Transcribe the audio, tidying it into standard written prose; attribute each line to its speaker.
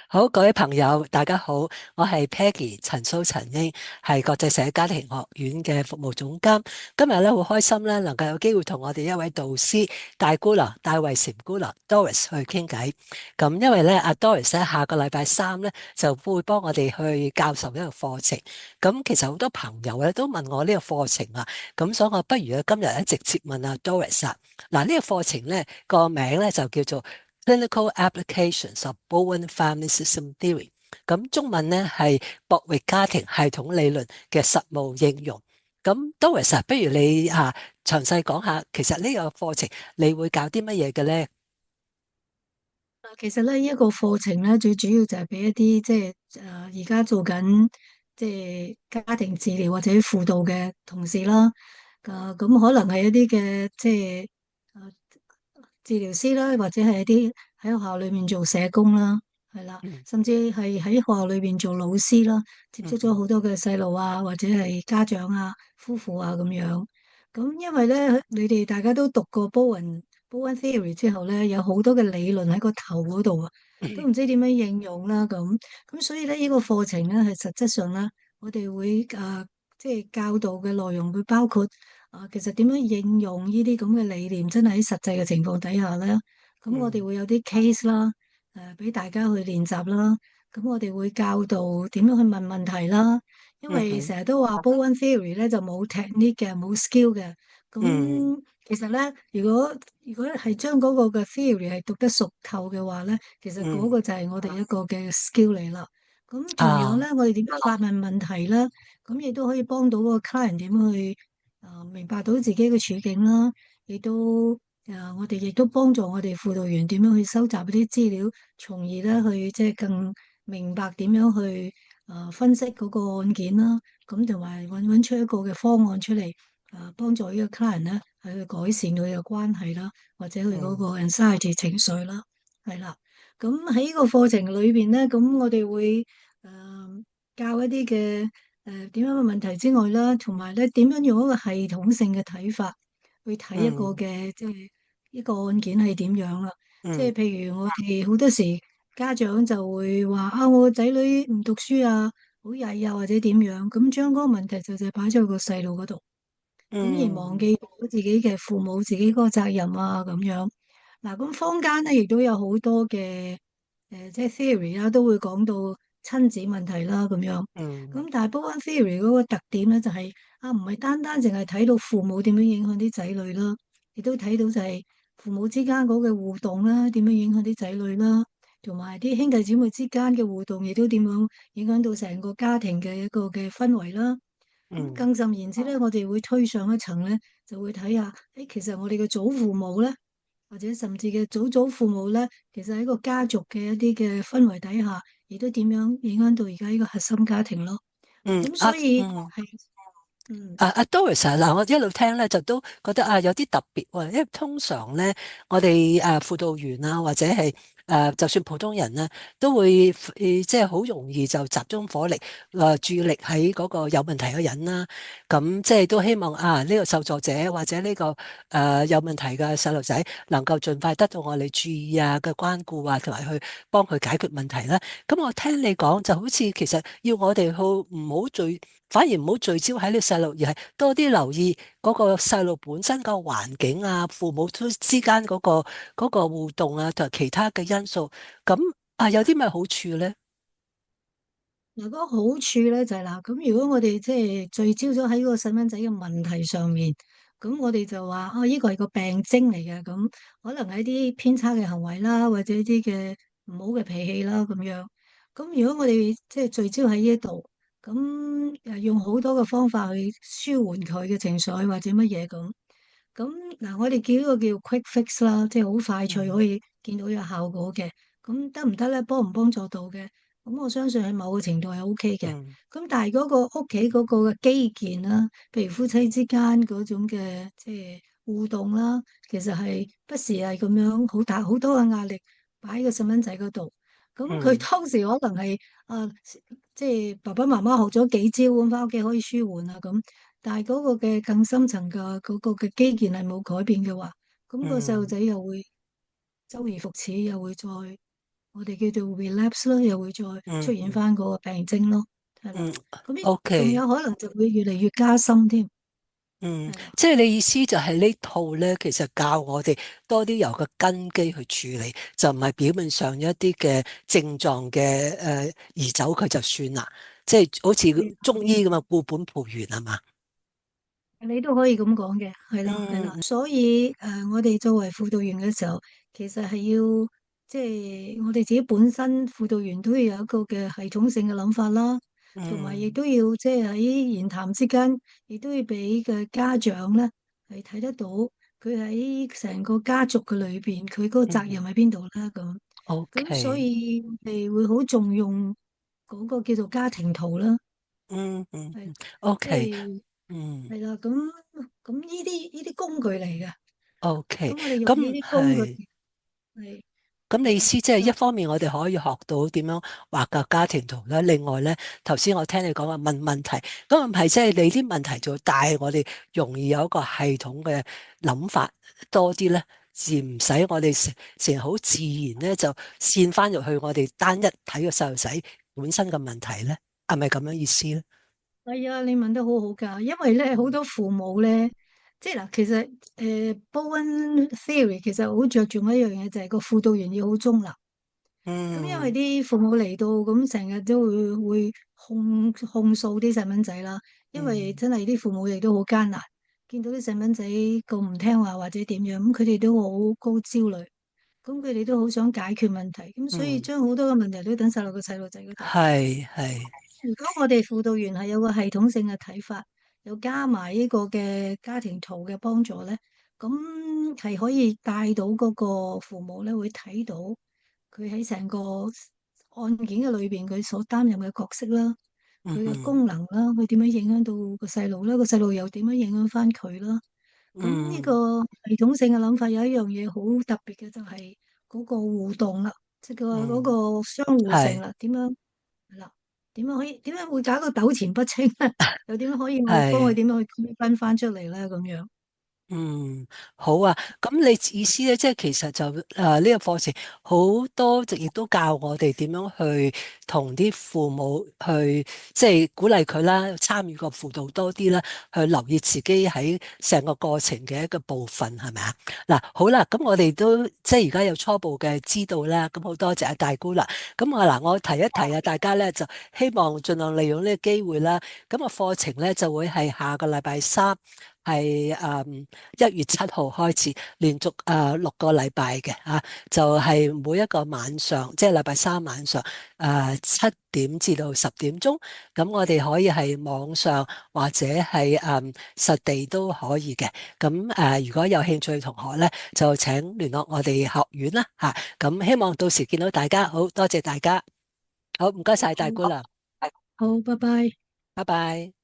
Speaker 1: 好，各位朋友，大家好，我係 Peggy 陳蘇陳英，係國際社家庭學院嘅服務總監。今日咧好開心咧，能夠有機會同我哋一位導師大姑娘戴慧嬋姑娘 Doris 去傾偈。咁因為咧阿 Doris 咧下個禮拜三咧就會幫我哋去教授呢個課程。咁其實好多朋友咧都問我呢個課程啊，咁所以我不如今日咧直接問阿 Doris 啊。嗱，呢個課程咧個名咧就叫做 Clinical Applications of Bowen Family System Theory，咁中文咧係博域家庭系統理論嘅實務應用。咁 Doris 啊，不如你詳細講下，其實呢個課程你會教啲乜嘢嘅咧？
Speaker 2: 其實咧，一個課程咧，最主要就係俾一啲而家做緊家庭治療或者輔導嘅同事啦。咁可能係一啲嘅治療師啦，或者係一啲喺學校裏面做社工啦，係啦，
Speaker 1: 嗯
Speaker 2: 甚至係喺學校裏面做老師啦，接觸咗
Speaker 1: 嗯
Speaker 2: 好多嘅細路啊，或者係家長啊、夫婦啊咁樣。咁因為咧，你哋大家都讀過 Bowen Theory 之後咧，有好多嘅理論喺個頭嗰度啊，都
Speaker 1: 嗯
Speaker 2: 唔知點樣應用啦咁所以咧，呢個課程咧係實質上咧，我哋會教導嘅內容會包括。其實點樣應用呢啲咁嘅理念，真係喺實際嘅情況底下咧，咁我哋
Speaker 1: 嗯
Speaker 2: 會有啲 case 啦，俾大家去練習啦。咁我哋會教導點樣去問問題啦。因為
Speaker 1: 嗯
Speaker 2: 成日都話 Bowen Theory 咧就冇 technique 嘅，冇 skill 嘅。
Speaker 1: 嗯
Speaker 2: 咁其實咧，如果係將嗰個嘅 theory 係讀得熟透嘅話咧，其實嗰
Speaker 1: 嗯
Speaker 2: 個就係我哋一個嘅 skill 嚟啦。咁同樣
Speaker 1: 啊
Speaker 2: 咧，我哋點樣發問問題啦？咁亦都可以幫到嗰個 client 點去。明白到自己嘅處境啦，亦都我哋亦都幫助我哋輔導員點樣去收集嗰啲資料，從而咧去更明白點樣去分析嗰個案件啦，咁同埋揾出一個嘅方案出嚟，幫助呢個 client 咧係去改善佢嘅關係啦，或者佢嗰
Speaker 1: 嗯
Speaker 2: 個 anxiety 情緒啦，係啦。咁喺呢個課程裏邊咧，咁我哋會教一啲嘅。點樣嘅問題之外啦，同埋咧點樣用一個系統性嘅睇法去睇一個
Speaker 1: 嗯
Speaker 2: 嘅一個案件係點樣啦。即係
Speaker 1: 嗯
Speaker 2: 譬如我哋好多時家長就會話啊，我個仔女唔讀書啊，好曳啊，或者點樣，咁將嗰個問題就擺咗喺個細路嗰度，咁而忘
Speaker 1: 嗯
Speaker 2: 記咗自己嘅父母自己嗰個責任啊咁樣。嗱，咁坊間咧亦都有好多嘅theory 啦，都會講到親子問題啦咁樣。
Speaker 1: 嗯
Speaker 2: 咁但係 Bowen Theory 嗰個特點咧就係唔係單單淨係睇到父母點樣影響啲仔女啦，亦都睇到就係父母之間嗰個互動啦，點樣影響啲仔女啦，同埋啲兄弟姊妹之間嘅互動，亦都點樣影響到成個家庭嘅一個嘅氛圍啦。咁
Speaker 1: 嗯
Speaker 2: 更甚言之咧，我哋會推上一層咧，就會睇下，其實我哋嘅祖父母咧，或者甚至嘅祖祖父母咧，其實喺個家族嘅一啲嘅氛圍底下，亦都點樣影響到而家呢個核心家庭咯。咁所以係嗯。
Speaker 1: Doris 啊，嗱，我一路聽咧就都覺得有啲特別喎，因為通常咧我哋輔導員啊或者係就算普通人咧都會即係好容易就集中火力注意力喺嗰個有問題嘅人啦，咁即係都希望呢個受助者或者呢個有問題嘅細路仔能夠盡快得到我哋注意嘅關顧啊，同埋去幫佢解決問題啦。咁我聽你講就好似其實要我哋去唔好反而唔好聚焦喺呢個細路，而係多啲留意嗰個細路本身個環境啊，父母之間嗰個互動啊，同埋其他嘅因素。咁有啲咩好處咧？
Speaker 2: 嗱，嗰個好處咧就係嗱，咁如果我哋聚焦咗喺嗰個細蚊仔嘅問題上面，咁我哋就話呢個係個病徵嚟嘅，咁可能係一啲偏差嘅行為啦，或者一啲嘅唔好嘅脾氣啦咁樣。咁如果我哋聚焦喺呢一度，咁用好多嘅方法去舒緩佢嘅情緒或者乜嘢咁。咁嗱，我哋叫呢個叫 quick fix 啦，即係好快脆可
Speaker 1: 嗯
Speaker 2: 以見到有效果嘅。咁得唔得咧？幫唔幫助到嘅？咁我相信喺某個程度係 OK 嘅。
Speaker 1: 嗯
Speaker 2: 咁但係嗰個屋企嗰個嘅基建啦，譬如夫妻之間嗰種嘅互動啦，其實係不時係咁樣好大好多嘅壓力擺喺個細蚊仔嗰度。咁佢
Speaker 1: 嗯
Speaker 2: 當時可能係啊，爸爸媽媽學咗幾招咁翻屋企可以舒緩啊咁。但係嗰個嘅更深層嘅嗰個嘅基建係冇改變嘅話，咁個細路
Speaker 1: 嗯
Speaker 2: 仔又會周而復始，又會再我哋叫做 relapse 咯，又會再出現
Speaker 1: 嗯嗯
Speaker 2: 翻嗰個病徵咯，係啦。
Speaker 1: 嗯
Speaker 2: 咁仲
Speaker 1: ，OK。
Speaker 2: 有可能就會越嚟越加深添，
Speaker 1: 嗯，
Speaker 2: 係啦。
Speaker 1: 即係你意思就係呢套咧，其實教我哋多啲由個根基去處理，就唔係表面上一啲嘅症狀嘅移走佢就算啦，即係好似中醫咁啊，固本培元係嘛？
Speaker 2: 你都可以咁講嘅，係啦，係啦。
Speaker 1: 嗯
Speaker 2: 所以我哋作為輔導員嘅時候，其實係要即係我哋自己本身輔導員都要有一個嘅系統性嘅諗法啦，同埋亦
Speaker 1: 嗯
Speaker 2: 都要即係喺言談之間，亦都要俾嘅家長咧係睇得到佢喺成個家族嘅裏邊，佢嗰個責任
Speaker 1: 嗯
Speaker 2: 喺邊度啦。咁所
Speaker 1: ，OK。
Speaker 2: 以我哋會好重用嗰個叫做家庭圖啦，
Speaker 1: 嗯嗯
Speaker 2: 係
Speaker 1: 嗯
Speaker 2: 即
Speaker 1: ，OK。
Speaker 2: 係。
Speaker 1: 嗯
Speaker 2: 係啦，咁呢啲工具嚟嘅，，OK。咁我哋用呢
Speaker 1: 咁
Speaker 2: 啲工具
Speaker 1: 係。
Speaker 2: 係
Speaker 1: 咁你意
Speaker 2: 係啦，
Speaker 1: 思即係一
Speaker 2: 就
Speaker 1: 方面我哋可以學到點樣畫個家庭圖咧，另外咧頭先我聽你講話問問題，咁唔係即係你啲問題就帶我哋容易有一個系統嘅諗法多啲咧，而唔使我哋成日好自然咧就陷翻入去我哋單一睇個細路仔本身嘅問題咧，係咪咁樣意思咧？
Speaker 2: 係啊，你問得好好噶，因為咧好多父母咧，即係嗱，其實Bowen Theory 其實好着重一樣嘢，就係個輔導員要好中立。咁因為
Speaker 1: 嗯
Speaker 2: 啲父母嚟到咁成日都會控訴啲細蚊仔啦，因為
Speaker 1: 嗯
Speaker 2: 真係啲父母亦都好艱難，見到啲細蚊仔咁唔聽話或者點樣，咁佢哋都好高焦慮，咁佢哋都好想解決問題，咁所以
Speaker 1: 嗯，
Speaker 2: 將好多嘅問題都等晒落個細路仔嗰度。
Speaker 1: 係係。
Speaker 2: 如果我哋輔導員係有個系統性嘅睇法，又加埋呢個嘅家庭圖嘅幫助咧，咁係可以帶到嗰個父母咧，會睇到佢喺成個案件嘅裏邊佢所擔任嘅角色啦，佢嘅
Speaker 1: 嗯哼。
Speaker 2: 功能啦，佢點樣影響到個細路啦，個細路又點樣影響翻佢啦。咁呢
Speaker 1: 嗯
Speaker 2: 個系統性嘅諗法有一樣嘢好特別嘅，就係嗰個互動啦，即係嗰
Speaker 1: 嗯，
Speaker 2: 個相互性
Speaker 1: 係
Speaker 2: 啦，點樣係啦？點樣會搞到糾纏不清咧？又點樣可以我哋幫佢
Speaker 1: 係。
Speaker 2: 點樣去區分翻出嚟咧？咁樣
Speaker 1: 嗯，好啊。咁你意思咧，即係其實就呢個課程好多，亦都教我哋點樣去同啲父母去，即係鼓勵佢啦，參與個輔導多啲啦，去留意自己喺成個過程嘅一個部分，係咪啊？嗱，好啦，咁我哋都即係而家有初步嘅知道啦。咁好多謝阿大姑啦。咁我提一提啊，大家咧就希望盡量利用呢個機會啦。咁個課程咧就會係下個禮拜三。係1月7號開始，連續6個禮拜嘅就係每一個晚上，即係禮拜三晚上7點至到10點鐘，咁我哋可以係網上或者係實地都可以嘅。咁如果有興趣嘅同學咧，就請聯絡我哋學院啦吓。咁希望到時見到大家，好多謝大家，好唔該晒大姑
Speaker 2: 好，
Speaker 1: 娘，
Speaker 2: 好，拜拜。
Speaker 1: 拜拜。